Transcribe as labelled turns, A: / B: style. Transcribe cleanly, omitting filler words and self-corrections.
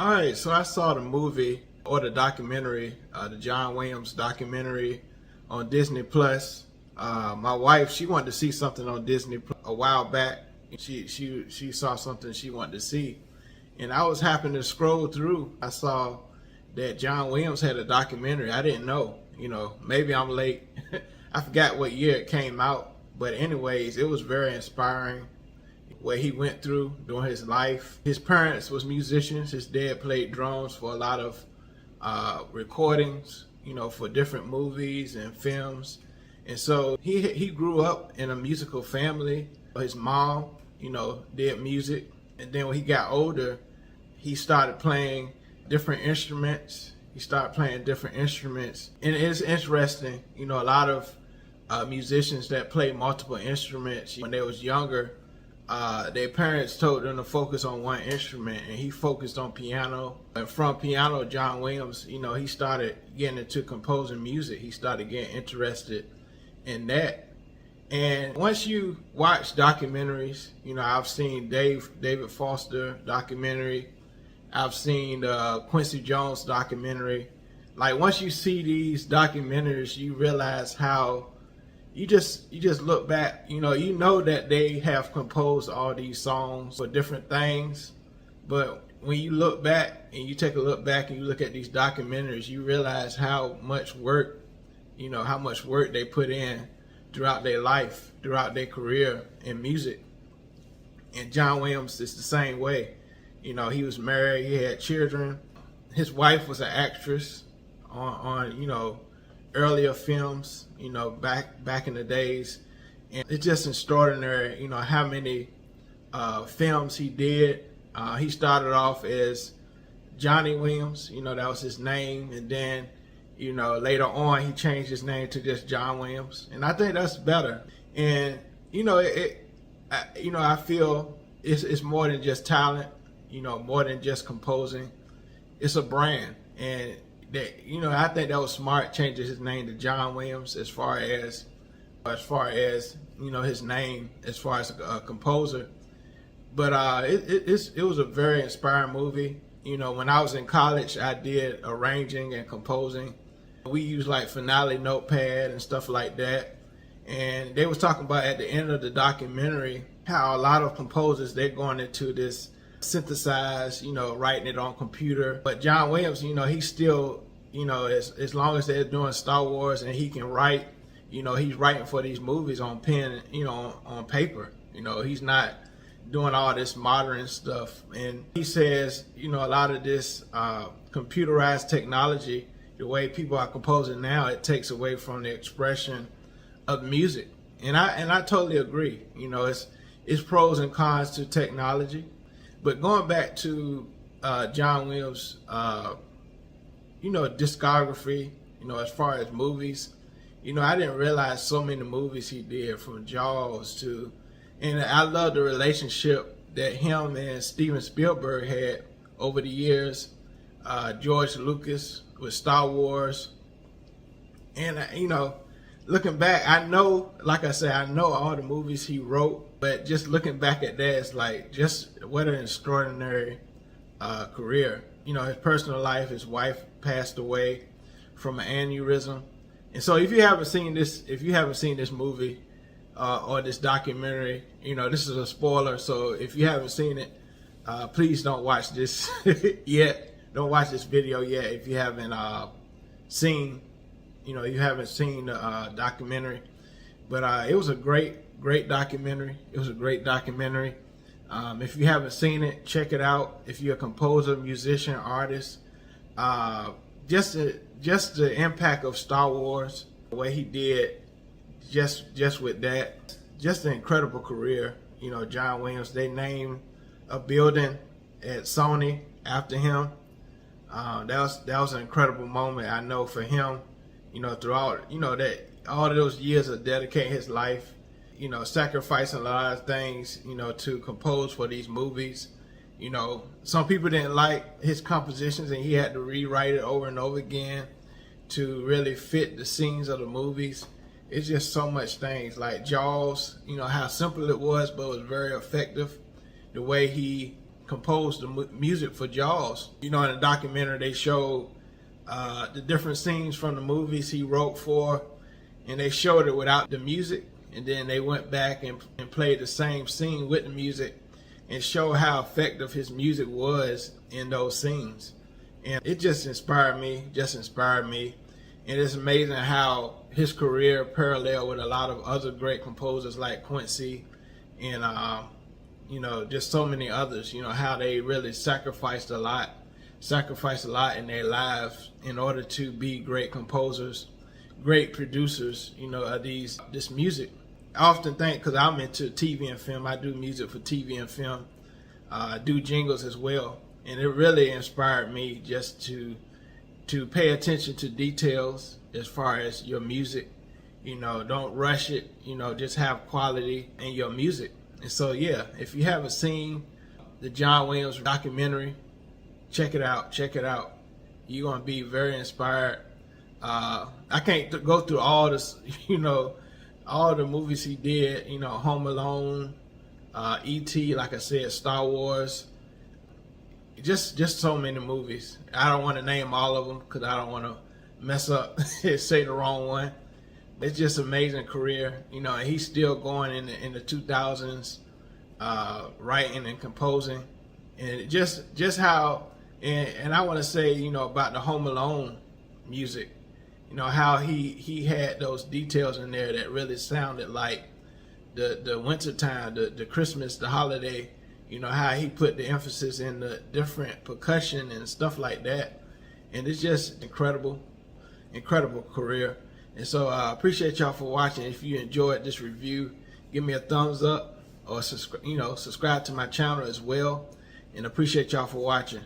A: All right, so I saw the movie or the documentary, the John Williams documentary on Disney Plus. My wife, she wanted to see something on Disney Plus a while back. She saw something she wanted to see, and I was happening to scroll through. I saw that John Williams had a documentary. I didn't know. Maybe I'm late. I forgot what year it came out, but anyways, it was very inspiring what he went through during his life. His parents was musicians. His dad played drums for a lot of recordings, for different movies and films. And so he grew up in a musical family. His mom, did music. And then when he got older, he started playing different instruments. And it's interesting, a lot of musicians that play multiple instruments when they was younger, their parents told them to focus on one instrument, and he focused on piano. And from piano, John Williams, he started getting into composing music. He started getting interested in that. And once you watch documentaries, I've seen David Foster documentary. I've seen Quincy Jones documentary. Like, once you see these documentaries, you realize how you just look back, you know that they have composed all these songs for different things. But when you look back and you take a look back and you look at these documentaries, you realize how much work they put in throughout their life, throughout their career in music. And John Williams is the same way. He was married, he had children. His wife was an actress on earlier films, back in the days. And it's just extraordinary, how many films he did. He started off as Johnny Williams, that was his name. And then, later on, he changed his name to just John Williams. And I think that's better. And, I feel it's more than just talent, more than just composing. It's a brand. And that, I think that was smart, changing his name to John Williams as far as his name as far as a composer. But it was a very inspiring movie. When I was in college, I did arranging and composing. We used like Finale Notepad and stuff like that. And they was talking about at the end of the documentary how a lot of composers, they're going into this synthesize, writing it on computer. But John Williams, he's still, as long as they're doing Star Wars and he can write, he's writing for these movies on pen, on paper. He's not doing all this modern stuff. And he says, a lot of this computerized technology, the way people are composing now, it takes away from the expression of music. And I totally agree. It's pros and cons to technology. But going back to John Williams' discography, as far as movies, I didn't realize so many movies he did, from Jaws to, and I love the relationship that him and Steven Spielberg had over the years. George Lucas with Star Wars. And, looking back, I know, like I said, I know all the movies he wrote, but just looking back at that, it's like, just what an extraordinary career. His personal life, his wife passed away from an aneurysm. And so if you haven't seen this movie or this documentary, this is a spoiler. So if you haven't seen it, please don't watch this yet. Don't watch this video yet if you haven't seen the documentary. But it was a great documentary. It was a great documentary. If you haven't seen it, check it out. If you're a composer, musician, artist, just the impact of Star Wars, the way he did, just with that, just an incredible career. John Williams, they named a building at Sony after him. That was an incredible moment, I know, for him. Throughout that all of those years of dedicating his life, sacrificing a lot of things, to compose for these movies. Some people didn't like his compositions, and he had to rewrite it over and over again to really fit the scenes of the movies. It's just so much things, like Jaws, how simple it was, but it was very effective. The way he composed the music for Jaws. You know, in the documentary they showed the different scenes from the movies he wrote for, and they showed it without the music, and then they went back and played the same scene with the music and showed how effective his music was in those scenes. And it just inspired me, And it's amazing how his career paralleled with a lot of other great composers like Quincy and, you know, just so many others, you know, how they really sacrificed a lot in their lives in order to be great composers, great producers, you know, of this music. I often think, because I'm into TV and film, I do music for TV and film, I do jingles as well, and it really inspired me just to pay attention to details as far as your music. You know, don't rush it, you know, just have quality in your music. And so, yeah, if you haven't seen the John Williams documentary, check it out. You're going to be very inspired. I can't go through all this, you know, all the movies he did, you know, Home Alone, E.T., like I said, Star Wars, just so many movies. I don't want to name all of them because I don't want to mess up and say the wrong one. It's just an amazing career, you know, and he's still going in the 2000s, writing and composing, and just how, and I want to say, you know, about the Home Alone music, you know, how he had those details in there that really sounded like the winter time, the Christmas, the holiday, you know, how he put the emphasis in the different percussion and stuff like that. And it's just incredible career. And so I appreciate y'all for watching. If you enjoyed this review, give me a thumbs up, or subscribe to my channel as well. And appreciate y'all for watching.